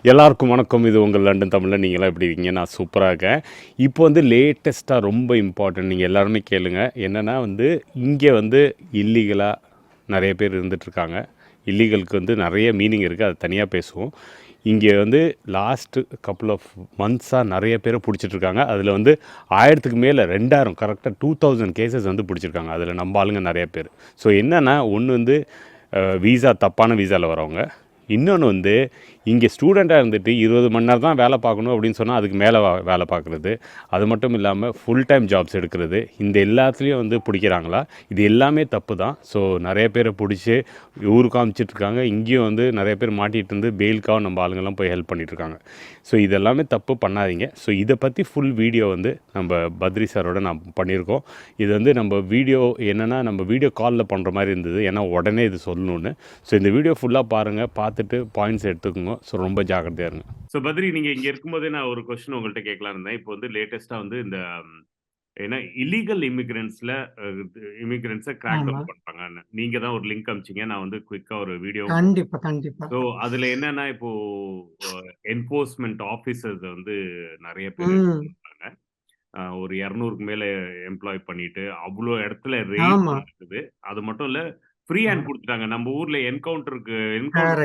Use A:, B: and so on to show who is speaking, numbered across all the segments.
A: எல்லாருக்கும் வணக்கம். இது உங்கள் லண்டன் தமிழில். நீங்களாம் எப்படி இருக்கீங்க? நான் சூப்பராக இருக்கேன். இப்போ வந்து லேட்டஸ்ட்டாக ரொம்ப இம்பார்ட்டன்ட், நீங்கள் எல்லாருமே கேளுங்க. என்னென்னா வந்து இங்கே வந்து இல்லீகலாக நிறைய பேர் இருந்துகிட்ருக்காங்க. இல்லீகலுக்கு வந்து நிறைய மீனிங் இருக்குது, அது தனியாக பேசுவோம். இங்கே வந்து லாஸ்ட்டு கப்புள் ஆஃப் மந்த்ஸாக நிறைய பேரை பிடிச்சிட்ருக்காங்க. அதில் வந்து 1000க்கு மேலே 2000 கரெக்டாக 2000 கேசஸ் வந்து பிடிச்சிருக்காங்க. அதில் நம்ம ஆளுங்க நிறைய பேர். ஸோ என்னென்னா, ஒன்று வந்து வீசா தப்பான வீசாவில் வரவங்க. இன்னொன்று வந்து இங்கே ஸ்டூடெண்ட்டாக இருந்துட்டு 20 மணி நேரம் தான் வேலை பார்க்கணும் அப்படின்னு சொன்னால் அதுக்கு மேலே வேலை பார்க்குறது. அது மட்டும் இல்லாமல் ஃபுல் டைம் ஜாப்ஸ் எடுக்கிறது. இந்த எல்லாத்துலேயும் வந்து பிடிக்கிறாங்களா? இது எல்லாமே தப்பு தான். ஸோ நிறைய பேரை பிடிச்சி ஊருக்கு காமிச்சிட்ருக்காங்க. இங்கேயும் வந்து நிறைய பேர் மாட்டிகிட்டு இருந்து பெயிலுக்காக நம்ம ஆளுங்கெல்லாம் போய் ஹெல்ப் பண்ணிகிட்ருக்காங்க. ஸோ இதெல்லாமே தப்பு, பண்ணாதீங்க. ஸோ இதை பற்றி ஃபுல் வீடியோ வந்து நம்ம பத்ரி சாரோட நான் பண்ணியிருக்கோம். இது வந்து நம்ம வீடியோ என்னென்னா, நம்ம வீடியோ காலில் பண்ணுற மாதிரி இருந்தது, ஏன்னா உடனே இது சொல்லணுன்னு. ஸோ இந்த வீடியோ ஃபுல்லாக பாருங்கள், பார்த்துட்டு பாயிண்ட்ஸ் எடுத்துக்கோங்க. ஸோ ரொம்ப ஜாக்கிரதையாக இருங்க. ஸோ பத்ரி, நீங்கள் இங்கே இருக்கும்போதே நான் ஒரு கொஸ்டின் உங்கள்கிட்ட கேட்கலாம் இருந்தேன். இப்போ வந்து லேட்டஸ்ட்டாக வந்து இந்த ஏன்னா இல்லீகல் இமிகிரண்ட்ஸை கிராக் டவுன் பண்ணுறாங்கன்னு நீங்கள் தான் ஒரு லிங்க் அமிச்சிங்க. நான் வந்து குயிக்காக ஒரு வீடியோ.
B: கண்டிப்பா கண்டிப்பா.
A: ஸோ அதில் என்னென்னா, இப்போ என்ஃபோர்ஸ்மெண்ட் ஆஃபீஸர்ஸ் வந்து நிறைய பேர் இருக்காங்க. ஒரு 200க்கு மேலே எம்ப்ளாய் பண்ணிட்டு அவ்வளோ இடத்துல ரெய்ட் நடக்குது. அது மட்டும் இல்லை, ஃப்ரீ ஹேண்ட் குடுத்துட்டாங்க. நம்ம ஊர்ல என்கவுண்டர்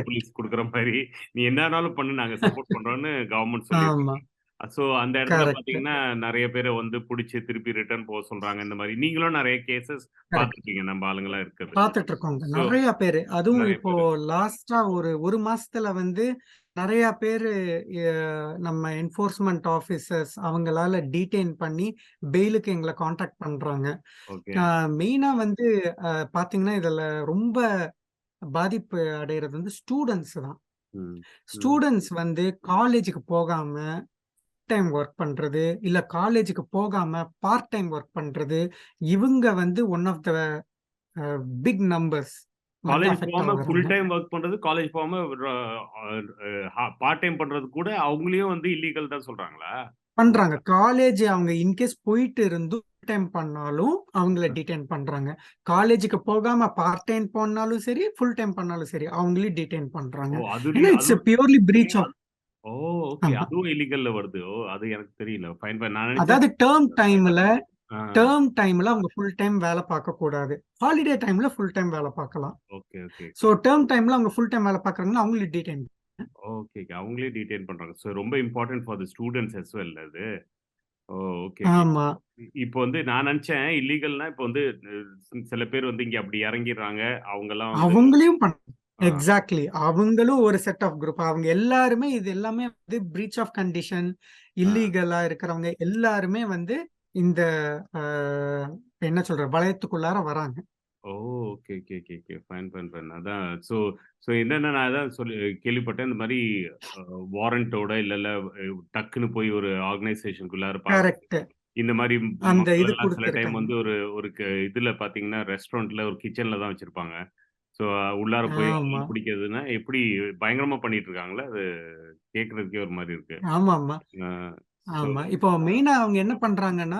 A: போலீஸ் குடுக்குற மாரி, நீ என்னனாலும் பண்ணு, நாங்க சப்போர்ட் பண்றோம்னு கவர்ன்மெண்ட் சொல்லியிருக்காங்க. சோ அந்த இடத்துல பார்த்தீங்கன்னா, நெறைய பேர வந்து புடிச்சு திருப்பி ரிட்டர்ன் போ சொல்றாங்க. இந்த மாரி நீங்களும் நெறைய கேஸஸ் பார்த்துருப்பீங்க, நம்ம ஆளுங்களா இருக்கிறது.
B: பார்த்துட்டு இருக்கோங்க. நெறைய பேரு. அதுவும் இப்போ லாஸ்ட்டா ஒரு மாசத்துல வந்து நெறைய பேரு நம்ம என்ஃபோர்ஸ்மென்ட் ஆஃபீசர்ஸ் அவங்களால டீடெயின் பண்ணி பெயிலுக்கு எங்கள கான்டாக்ட் பண்றாங்க. மெயினா வந்து பார்த்தீங்கன்னா, இதுல ரொம்ப பாதிப்பு அடையறது வந்து ஸ்டூடண்ட்ஸ் தான். ஸ்டூடண்ட்ஸ் வந்து காலேஜுக்கு போகாம டைம் ஒர்க் பண்றது, இல்ல காலேஜுக்கு போகாம பார்ட் டைம் ஒர்க் பண்றது, இவங்க வந்து one of the big numbers.
A: College போகாம ஃபுல் டைம் வொர்க் பண்றது, காலேஜ் போகாம பார்ட் டைம் பண்றது கூட அவங்களையும் வந்து இல்லீகல் தான் சொல்றாங்களா?
B: பண்றாங்க. காலேஜ் அவங்க இன்கேஸ் போயிட்டு இருந்தும் டைம் பண்ணாலும் அவங்கள டிடெயின் பண்றாங்க. காலேஜுக்கு போகாம பார்ட் டைம் பண்ணாலும் சரி, ஃபுல் டைம் பண்ணாலும் சரி, அவங்களையும் டிடெயின் பண்றாங்க. ஏன்னா இட்ஸ் பியூர்லி பிரீச் ஆஃப்.
A: ஓ! ஓகே. அதுவும் இல்லீகல்ல வருது. ஓ! அது எனக்கு தெரியல. Fine fine. நான் நினைச்சேன்
B: அதாவது டெர்ம் டைம்ல அவங்க ஃபுல் டைம் வேலை பார்க்க கூடாது. ஹாலிடே டைம்ல ஃபுல் டைம் வேலை பார்க்கலாம்.
A: Okay, okay.
B: சோ டெர்ம் டைம்ல அவங்க ஃபுல் டைம் வேலை பார்க்கறாங்கன்னா அவங்கள டிடெயின்.
A: ஓகே. அவங்களே டீடெயின் பண்றாங்க. சோ ரொம்ப important for the students as well அது. ஓ! ஓகே.
B: ஆமா.
A: இப்போ வந்து நான் நினைச்சேன் இல்லீகல்னா இப்போ வந்து சில பேர் வந்து இங்க அப்படி இறங்கிடுறாங்க. அவங்கலாம் வந்து
B: அவங்களையும் எக்ஸாக்ட்லி. அவங்களும் ஒரு செட் ஆஃப் குரூப். அவங்க எல்லாருமே இது எல்லாமே வந்து பிரீச் ஆஃப் கண்டிஷன், இல்லீகலா இருக்கிறவங்க எல்லாருமே வந்து இந்த என்ன சொல்ற வளையத்துக்குள்ளார வராங்க.
A: Oh! Okay, okay, okay, okay. Fine, fine, fine. அதான். ஸோ ஸோ என்னன்னா, நான் அதான் கேள்விப்பட்டேன். இந்த மாரி வாரண்டோட இல்ல டக்குன்னு போய் ஒரு ஆர்கனைசேஷனுக்குள்ளார
B: கரெக்ட்.
A: இந்த மாரி
B: அந்த இது
A: மக்கள் எல்லாம் சில டைம்
B: குடுத்திருக்காங்க.
A: வந்து ஒரு ஒரு இதுல பார்த்தீங்கன்னா, ரெஸ்டாரண்ட்ல ஒரு கிட்சன்ல தான் வச்சிருப்பாங்க. ஸோ உள்ளார போய்
B: ஆமா.
A: பிடிக்கிறதுன்னா, எப்படி பயங்கரமா பண்ணிட்டு இருக்காங்கல்ல? அது கேட்கறதுக்கே ஒரு மாரி இருக்கு.
B: ஆமாமா.
A: அ ஸோ
B: ஆமா. இப்போ மெயினா அவங்க என்ன பண்றாங்கன்னா,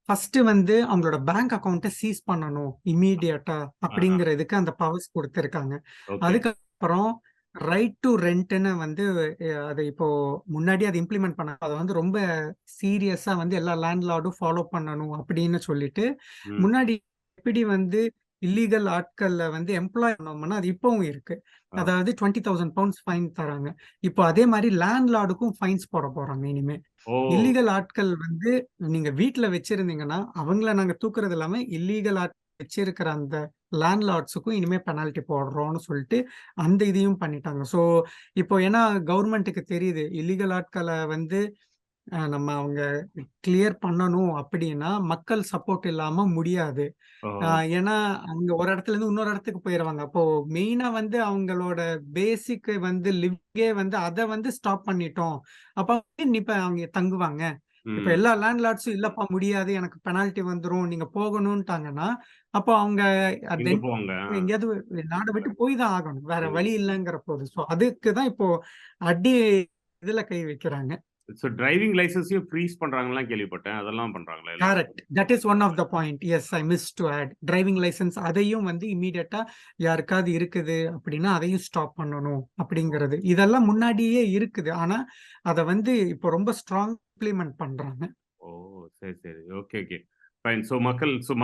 B: ஃபர்ஸ்ட் வந்து அவங்களோட பேங்க் அக்கவுண்ட்ட சீஸ் பண்ணணும் இம்மீடியட்டா அப்படிங்கிறதுக்கு அந்த பவர்ஸ் குடுத்திருக்காங்க.
A: ஓகே.
B: அதுக்கப்புறம் ரைட் டூ ரென்ட்ன்னு வந்து அது இப்போ முன்னாடி அது இம்ப்ளிமெண்ட் பண்ணாங்க. அத வந்து ரொம்ப சீரியஸா வந்து எல்லா லேண்ட்லார்டும் ஃபாலோ பண்ணணும் அப்படின்னு சொல்லிட்டு, முன்னாடி எப்படி வந்து இல்லீகல் ஆட்கள வந்து எம்ப்ளாய் பண்ணோம்னா, அது இப்பவும் இருக்கு. அதாவது £20,000 ஃபைன் தராங்க. இப்போ அதே மாரி லேண்ட்லார்டுக்கும் ஃபைன்ஸ் போட போறாங்க இனிமே.
A: ஓ!
B: இல்லீகல் ஆட்கள் வந்து நீங்க வீட்ல வச்சிருந்தீங்கன்னா, அவங்கள நாங்க தூக்குறது இல்லாம, இல்லீகல் வச்சிருக்கிற அந்த லேண்ட்லார்ட்ஸுக்கும் இனிமே பெனால்டி போடுறோம்னு சொல்லிட்டு, அந்த இதையும் பண்ணிட்டாங்க. ஸோ, இப்போ ஏன்னா கவர்ன்மென்ட்க்கு தெரியுது. இல்லீகல் ஆட்கள வந்து நம்ம அவங்க கிளியர் பண்ணணும் அப்படின்னா, மக்கள் சப்போர்ட் இல்லாம முடியாது. ஏன்னா, அவங்க ஒரு இடத்துல இருந்து இன்னொரு இடத்துக்கு போயிருவாங்க. அப்போ மெயினா வந்து அவங்களோட பேசிக் வந்து லிவ்வே வந்து அத வந்து ஸ்டாப் பண்ணிட்டோம். அப்ப இப்ப அவங்க தங்குவாங்க. இப்ப எல்லா லேண்ட்லார்ட்ஸும் இல்லப்பா முடியாது. எனக்கு பெனால்டி வந்துரும். நீங்க போகணும்ட்டாங்கன்னா, அப்போ அவங்க
A: எங்க போவாங்க?
B: எங்கேயாவது நாட விட்டு போய் தான் ஆகணும். வேற வழி இல்லங்கிற போது. சோ அதுக்கு தான் இப்போ அடி இதுல கை வைக்கிறாங்க.
A: ஸோ டிரைவிங் லைசென்ஸையும் ஃப்ரீஸ் பண்றாங்கலாம் கேள்விப்பட்டேன். அதெல்லாம் பண்றாங்களா எல்லாரும்?
B: Correct. That is one of the point. Yes, I miss to add. Driving licence அதையும் வந்து இம்மீடியட்டா யாருக்காவது இருக்குது அப்படின்னா அதையும் ஸ்டாப் பண்ணணும் அப்படிங்கிறது. இதெல்லாம் முன்னாடியே இருக்குது. ஆனா அத வந்து இப்போ ரொம்ப ஸ்ட்ராங் இம்ப்ளிமெண்ட் பண்றாங்க.
A: ஓ! சரி, சரி. Okay, okay. ஃபைன். ஸோ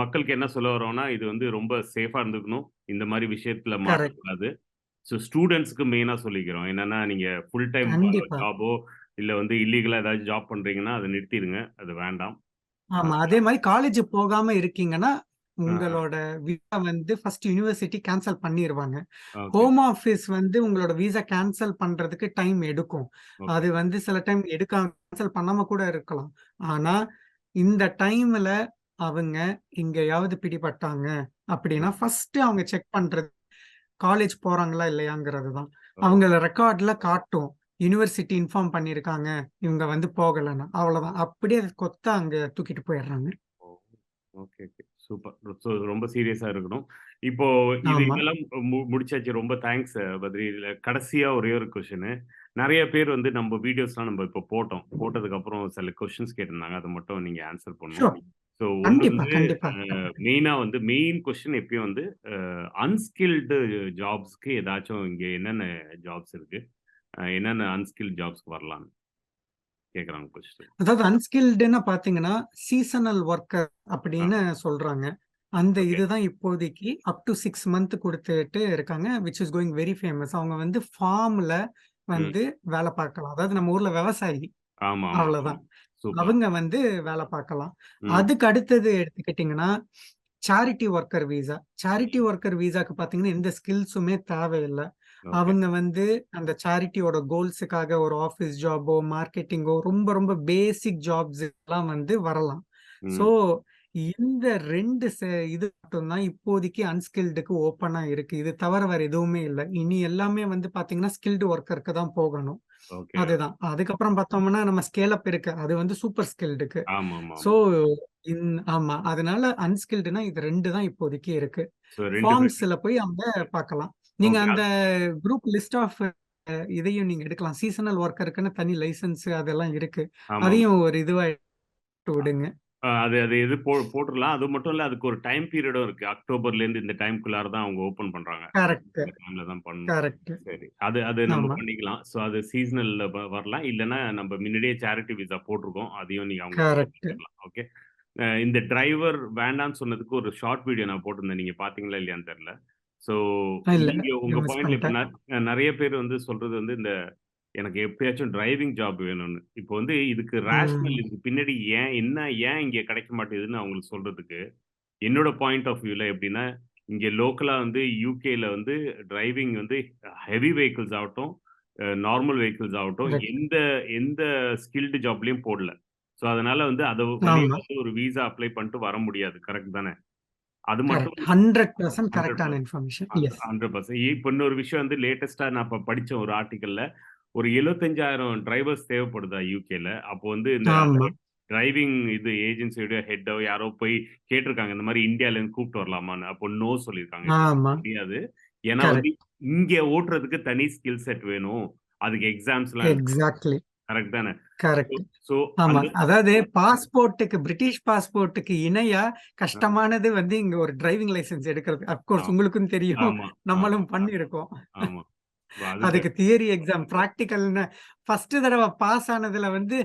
A: மக்களுக்கு என்ன சொல்ல வரோம்னா, இது வந்து ரொம்ப சேஃபா இருந்துக்கணும். இந்த மாரி விஷயத்துல
B: கரெக்ட்.
A: மாட்டக்கூடாது. ஸோ ஸ்டூடண்ட்ஸ்க்கு மெயினா சொல்லிக்கிறோம். என்னன்னா, நீங்க ஃபுல் டைம்
B: கண்டிப்பா.
A: ஜாபோ, இல்ல வந்து இல்லீகலா ஏதாவது ஜாப் பண்றீங்கன்னா, அத நிறுத்திருங்க. அது வேண்டாம். அ
B: ஆமா. அதே மாரி காலேஜ் போகாம இருக்கீங்கன்னா,
A: ஆ
B: உங்களோட விசா வந்து ஃபர்ஸ்ட் யுனிவர்சிட்டி கேன்சல் பண்ணிருவாங்க.
A: ஓகே,
B: ஹோம் ஆஃபீஸ் வந்து உங்களோட விசா கேன்சல் பண்றதுக்கு டைம் எடுக்கும்.
A: ஓகே.
B: அது வந்து சில டைம் எடுக்காம கேன்சல் பண்ணாம கூட இருக்கலாம். ஆனா, இந்த டைம்ல அவங்க எங்கேயாவது பிடிபட்டாங்க அப்படின்னா,
A: ம்.
B: ஃபர்ஸ்ட் அவங்க செக் பண்றது காலேஜ் போறாங்களா இல்லையாங்கிறது தான்.
A: ஓ!
B: அவங்கள ரெக்கார்ட்ல காட்டும். யுனிவர்சிட்டி இன்ஃபார்ம் பண்ணியிருக்காங்க. இவங்க வந்து போகலன்னு. அவ்வளோதான். அப்படியே அது கொத்தா அங்க தூக்கிட்டு போயிடுறாங்க.
A: Oh! Okay, okay. Super. So ரொம்ப சீரியஸா இருக்கணும். இப்போ
B: ஆமா.
A: இதெல்லாம் முடிச்சாச்சு. ரொம்ப தேங்க்ஸ் பத்ரி. இதுல கடைசியா ஒரே ஒரு கொஸ்டினு. நெறைய பேர் வந்து நம்ம வீடியோஸ்லாம் நம்ம இப்போ போட்டோம். போட்டதுக்கப்புறம் சில கொஸ்டின்ஸ் கேட்டிருந்தாங்க. அத மட்டும் நீங்க ஆன்ஸர் பண்ணணும்.
B: ஷூர்.
A: ஸோ ஒண்ணு
B: கண்டிப்பா,
A: வந்து
B: கண்டிப்பா.
A: மெயினா வந்து மெயின் கொஸ்டின் எப்பயும் வந்து அன்ஸ்கில்டு ஜாப்ஸ்க்கு ஏதாச்சும் இங்க என்னென்ன ஜாப்ஸ் இருக்கு? என்னென்ன அன்ஸ்கில்ட் ஜாப்ஸ்க்கு வரலான்னு கேட்குறாங்க கொஸ்டின்.
B: அதாவது அன்ஸ்கில்டுன்னு பார்த்தீங்கன்னா, சீசனல் வொர்க்கர்
A: ஆ
B: அப்படின்னு சொல்றாங்க. அந்த
A: ஓகே.
B: இதுதான் இப்போதைக்கு அப் டூ 6 மந்த் குடுத்துட்டு இருக்காங்க. Which is going very famous. அவங்க வந்து ஃபார்ம்ல
A: ம்.
B: வந்து வேல பார்க்கலாம். அதாவது நம்ம ஊர்ல விவசாயி.
A: ஆமா, ஆமா, ஆமா.
B: அவ்வளோதான்.
A: சூப்பர்.
B: அவங்க வந்து வேல பார்க்கலாம்.
A: ம்.
B: அதுக்கு அடுத்தது எடுத்துக்கிட்டீங்கன்னா, சேரிட்டி வொர்க்கர் விசா. சேரிட்டி
A: ம்.
B: வொர்க்கர் விசாக்கு பார்த்தீங்கன்னா, எந்த ஸ்கில்ஸுமே தேவையில்ல.
A: ஓகே.
B: அவங்க வந்து அந்த சேரிட்டியோட கோல்ஸுக்காக ஒரு ஆஃபீஸ் ஜாபோ, மார்க்கெட்டிங்கோ ரொம்ப ரொம்ப பேசிக் ஜாப்ஸ் எல்லாம் வந்து வரலாம். ஸோ,
A: ம்.
B: இந்த 2 இது மட்டும் தான் இப்போதைக்கு அன்ஸ்கில்டுக்கு ஓப்பனா இருக்கு. இது தவிர வேற எதுவுமே இல்ல. இனி எல்லாமே வந்து பார்த்தீங்கன்னா, ஸ்கில்டு வொர்க்கருக்கு தான் போகணும்.
A: ஓகே.
B: அதுதான். அதுக்கப்புறம் பார்த்தோம்னா, நம்ம ஸ்கேல் அப் இருக்கு. அது வந்து சூப்பர் ஸ்கில்டுக்கு. ஸோ,
A: ஆமாமாமா.
B: ஆமா. அதனால அன்ஸ்கில்டுனா இது 2 தான் இப்போதைக்கு இருக்கு.
A: ஸோ 2 பேருக்கு.
B: ஃபார்ம்ஸ்ல போய் அவங்க பார்க்கலாம். நீங்க
A: ஓகே.
B: அந்த குரூப் லிஸ்ட் ஆஃப் இதையும் நீங்க எடுக்கலாம். சீசனல் வொர்க்கருக்குன்னு தனி லைசென்ஸ் அதெல்லாம் இருக்கு.
A: ஆமாமா.
B: அதையும் ஒரு இதுவா எடுத்து விடுங்க.
A: அது அது எது போட்டுறலாம். அது மட்டும் இல்ல, அதுக்கு ஒரு டைம் பீரியடும் இருக்கு. அக்டோபர்லேருந்து இந்த டைம்க்குள்ளார தான் அவங்க ஓப்பன் பண்றாங்க.
B: கரெக்ட்,
A: இந்த டைம்ல தான் பண்ணணும்.
B: கரெக்ட்.
A: சரி. அது அது நம்ம
B: ஆமா.
A: பண்ணிக்கலாம். ஸோ அது சீசனல்ல வரலாம். இல்லன்னா நம்ம முன்னாடியே சேரிட்டி விசா போட்டுருக்கோம். அதையும் நீங்க அவங்களுக்கு
B: கரெக்ட்.
A: பண்ணிக்கலாம். ஓகே. இந்த டிரைவர் வேண்டான்னு சொன்னதுக்கு ஒரு ஷார்ட் வீடியோ நான் போட்டிருந்தேன். நீங்க பார்த்தீங்களா இல்லையான்னு தெரியல. ஸோ
B: இல்ல.
A: நீங்க
B: இத
A: உங்க
B: மிஸ்
A: பாயிண்ட்ல இப்ப
B: பண்ணிட்டேன்.
A: நெறைய பேர் வந்து சொல்றது வந்து இந்த எனக்கு எப்பயாச்சும் டிரைவிங் ஜாப் வேணும்னு. இப்போ வந்து இதுக்கு ரேஷனல்
B: ம்.
A: இதுக்கு பின்னாடி ஏன் இங்க கிடைக்க மாட்டேங்குதுன்னு அவங்களுக்கு சொல்றதுக்கு, என்னோட பாயிண்ட் ஆஃப் வியூல எப்படின்னா, இங்க லோக்கலா வந்து யுகேல வந்து டிரைவிங் வந்து ஹெவி வெஹிக்கிள்ஸ் ஆகட்டும், நார்மல் வெஹிக்கிள்ஸ் ஆகட்டும்,
B: கரெக்ட்.
A: எந்த எந்த ஸ்கில்டு ஜாப்லயும் போடல. ஸோ அதனால வந்து அது வழியா
B: ஆமா.
A: வந்து ஒரு விசா அப்ளை பண்ணிட்டு வர முடியாது. கரெக்ட் தானே? அது மட்டும்
B: கரெக்ட். 100% கரெக்ட்டான
A: 100%
B: இன்ஃபர்மேஷன். எஸ்.
A: 100%. இப்ப இன்னொரு விஷயம் வந்து லேட்டஸ்ட்டா நான் இப்ப படிச்ச ஒரு ஆர்டிக்கிள்ல, ஒரு 75,000 டிரைவர்ஸ் தேவைப்படுதா யுகேல. அப்போ வந்து இந்த
B: ஆமா,
A: டிரைவிங் இது ஏஜென்சியோட ஹெட்டோ யாரோ போய் கேட்டிருக்காங்க. இந்த மாரி இந்தியாலருந்து கூப்ட்டு வரலாமான்னு. அப்போ நோ சொல்லியிருக்காங்க. இப்போதைக்கு
B: ஆமா.
A: முடியாது. ஏன்னா வந்து
B: கரெக்ட்,
A: இங்க ஓட்டுறதுக்கு தனி ஸ்கில் செட் வேணும். அதுக்கு எக்ஸாம்ஸ்லாம் இருக்கு.
B: எக்ஸாக்ட்லி.
A: கரெக்ட் தானே? So
B: correct.
A: ஸோ
B: ஆமா.
A: அந்த
B: அதாவது பாஸ்போர்ட்டுக்கு பிரிட்டிஷ் பாஸ்போர்ட்டுக்கு இணையா
A: அ
B: கஷ்டமானது வந்து இங்க ஒரு டிரைவிங் லைசென்ஸ் எடுக்கிறது. அஃப்கோர்ஸ்
A: ஆமா,
B: உங்களுக்கும் தெரியும்.
A: ஆமா, ஆமா,
B: நம்மளும் பண்ணியிருக்கோம்.
A: ஆமா. அது
B: அதுக்கு தியரி எக்ஸாம், பிராக்டிகல்ன்னு ஃபர்ஸ்ட் தடவ பாஸ் ஆனதுல வந்து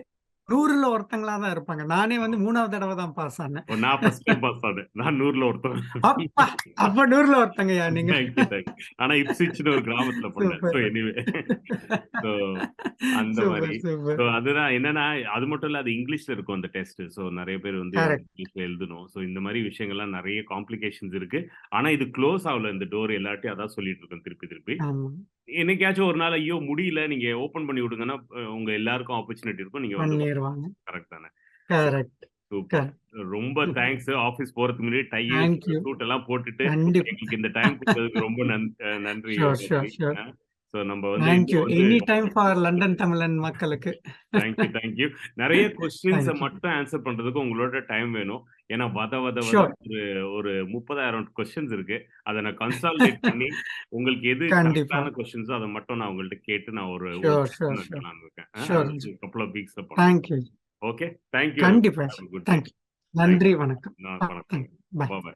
B: 100ல ஒருத்தங்களா தான் இருப்பாங்க. நானே வந்து 3வது தடவ தான் பாஸ் ஆனேன்.
A: நான் ஃபர்ஸ்ட் டைம் பாஸ் ஆனேன். நான் 100ல ஒருத்தன்.
B: அப்பா! அப்ப 100ல ஒருத்தங்கயா நீங்க.
A: Thank you, thank you. ஆனா இப்ஸ்விச்ன்னு ஒரு கிராமத்துல பண்ணேன். So
B: super.
A: எனிவே. ஸோ அந்த மாரி.
B: Super,
A: so
B: super.
A: அதுதான் என்னன்னா, அது மட்டும் இல்ல அது இங்கிலீஷ்ல இருக்கும் அந்த டெஸ்ட். ஸோ நெறைய பேர் வந்து அது
B: கரெக்ட்.
A: இங்கிலீஷ்ல எழுதணும். ஸோ இந்த மாரி விஷயங்கள்லாம் நெறைய காம்ப்ளிகேஷன்ஸ் இருக்கு. ஆனா இது க்ளோஸ் ஆவல இந்த டோர் எல்லார்ட்டயும் அதான் சொல்லிட்டு இருக்கேன் திருப்பி, திருப்பி.
B: ஆமா.
A: என்னைக்காச்சும் ஒரு நாள் ஐயோ! முடியல நீங்க ஓப்பன் பண்ணி விடுங்கன்னா, உங்க எல்லாருக்கும் ஆப்பர்ச்சுனிட்டி இருக்கும். நீங்க வந்து
B: பண்ணிருவாங்க.
A: கரெக்ட் தானே? So
B: correct,
A: super.
B: கரெக்ட்.
A: ரொம்ப தேங்க்ஸ். ஆஃபீஸ் போறதுக்கு முன்னாடி
B: தேங்க் யூ.
A: சூட் எல்லாம் போட்டுட்டு,
B: கண்டிப்பா.
A: எங்களுக்கு இந்த டைம் குடுத்ததுக்கு ரொம்ப நன்றி
B: ஷூர், ஷூர்,
A: பத்ரி.
B: ஷூர்.
A: அ ஸோ நம்ம வந்து
B: தேங்க் யூ.
A: இன்னும் வந்து
B: எனி டைம் ஃபார் லண்டன் தமிழன் மக்களுக்கு.
A: தேங்க்யூ. நிறைய கொஸ்டின்ஸை
B: தேங்க் யூ.
A: மட்டும் ஆன்சர் பண்றதுக்கு உங்களோட டைம் வேணும். ஏன்னா வத
B: ஷூர்.
A: ஒரு ஒரு 30,000 கொஸ்டின்ஸ் இருக்கு. அதை நான் கன்சாலிடேட் பண்ணி உங்களுக்கு எது
B: கண்டிப்பா.
A: கரெக்டான கொஸ்டின்ஸோ அதை மட்டும் நான் உங்கள்ட்ட கேட்டு நான் ஒரு ஒரு
B: ஷூர், ஷூர்,
A: கொஸ்டின்
B: ஷூர்.
A: வைக்கலாம்னு இருக்கேன்.
B: ஷூர்.
A: அது கப்புள் ஆஃப் வீக்ஸ்ல பண்ணலாம்.
B: Thank you.
A: Okay, thank you.
B: கண்டிப்பா.
A: Have a good day.
B: Thank you. நன்றி,
A: தேங்க்யூ.
B: வணக்கம்.
A: நான்
B: தேங்க்
A: வணக்கம்.
B: யூ. பை.
A: பாய்.